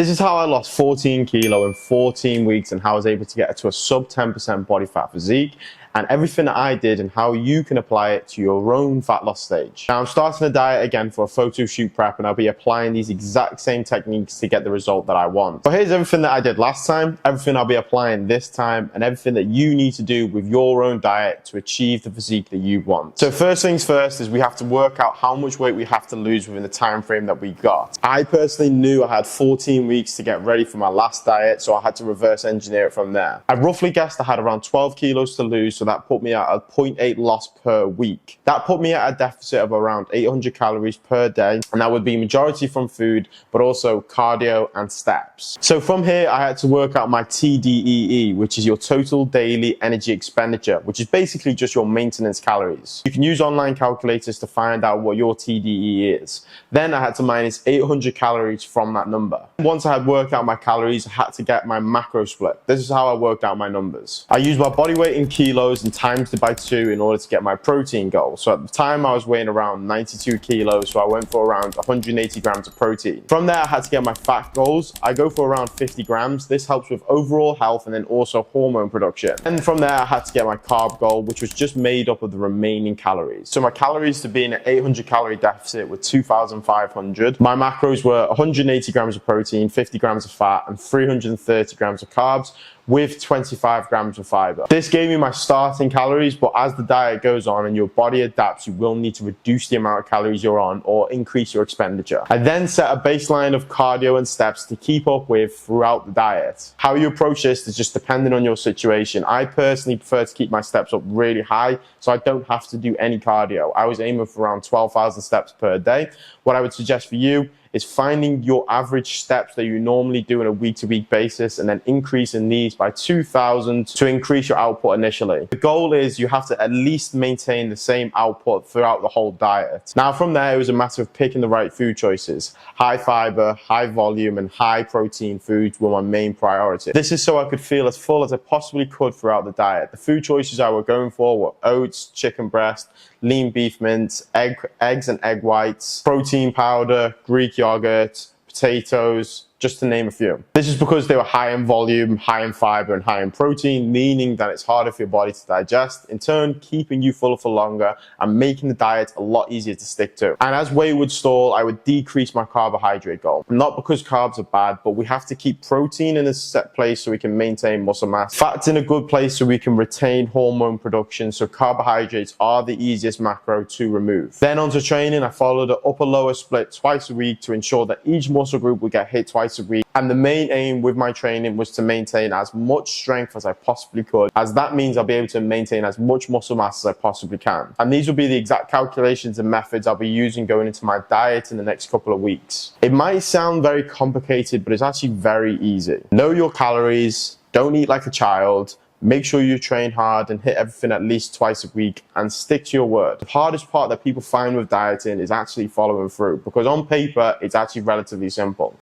This is how I lost 14 kilo in 14 weeks and how I was able to get to a sub 10% body fat physique, and everything that I did and how you can apply it to your own fat loss stage. Now I'm starting a diet again for a photo shoot prep, and I'll be applying these exact same techniques to get the result that I want. But here's everything that I did last time, everything I'll be applying this time, and everything that you need to do with your own diet to achieve the physique that you want. So first things first is we have to work out how much weight we have to lose within the time frame that we got. I personally knew I had 14 weeks to get ready for my last diet, so I had to reverse engineer it from there. I roughly guessed I had around 12 kilos to lose, so that put me at a 0.8 loss per week. That put me at a deficit of around 800 calories per day, and that would be majority from food, but also cardio and steps. So from here, I had to work out my TDEE, which is your total daily energy expenditure, which is basically just your maintenance calories. You can use online calculators to find out what your TDEE is. Then I had to minus 800 calories from that number. Once I had worked out my calories, I had to get my macro split. This is how I worked out my numbers. I used my body weight in kilos and times it by 2 in order to get my protein goal. So at the time I was weighing around 92 kilos, so I went for around 180 grams of protein. From there I had to get my fat goals. I go for around 50 grams. This helps with overall health and then also hormone production. And from there I had to get my carb goal, which was just made up of the remaining calories. So my calories to be in an 800 calorie deficit were 2,500. My macros were 180 grams of protein, 50 grams of fat, and 330 grams of carbs, with 25 grams of fiber. This gave me my starting calories, but as the diet goes on and your body adapts, you will need to reduce the amount of calories you're on or increase your expenditure. I then set a baseline of cardio and steps to keep up with throughout the diet. How you approach this is just depending on your situation. I personally prefer to keep my steps up really high, so I don't have to do any cardio. I was aiming for around 12,000 steps per day. What I would suggest for you is finding your average steps that you normally do on a week-to-week basis and then increasing these by 2,000 to increase your output initially. The goal is you have to at least maintain the same output throughout the whole diet. Now from there, it was a matter of picking the right food choices. High fiber, high volume, and high protein foods were my main priority. This is so I could feel as full as I possibly could throughout the diet. The food choices I were going for were oats, chicken breast, lean beef mince, eggs and egg whites, protein powder, Greek yogurt, potatoes, just to name a few. This is because they were high in volume, high in fiber, and high in protein, meaning that it's harder for your body to digest, in turn keeping you fuller for longer and making the diet a lot easier to stick to. And as weight would stall, I would decrease my carbohydrate goal. Not because carbs are bad, but we have to keep protein in a set place so we can maintain muscle mass. Fat's in a good place so we can retain hormone production, so carbohydrates are the easiest macro to remove. Then onto training, I followed an upper-lower split twice a week to ensure that each muscle group would get hit twice a week. And the main aim with my training was to maintain as much strength as I possibly could, as that means I'll be able to maintain as much muscle mass as I possibly can. And these will be the exact calculations and methods I'll be using going into my diet in the next couple of weeks. It might sound very complicated, but it's actually very easy. Know your calories, don't eat like a child, make sure you train hard and hit everything at least twice a week, and stick to your word. The hardest part that people find with dieting is actually following through, because on paper, it's actually relatively simple.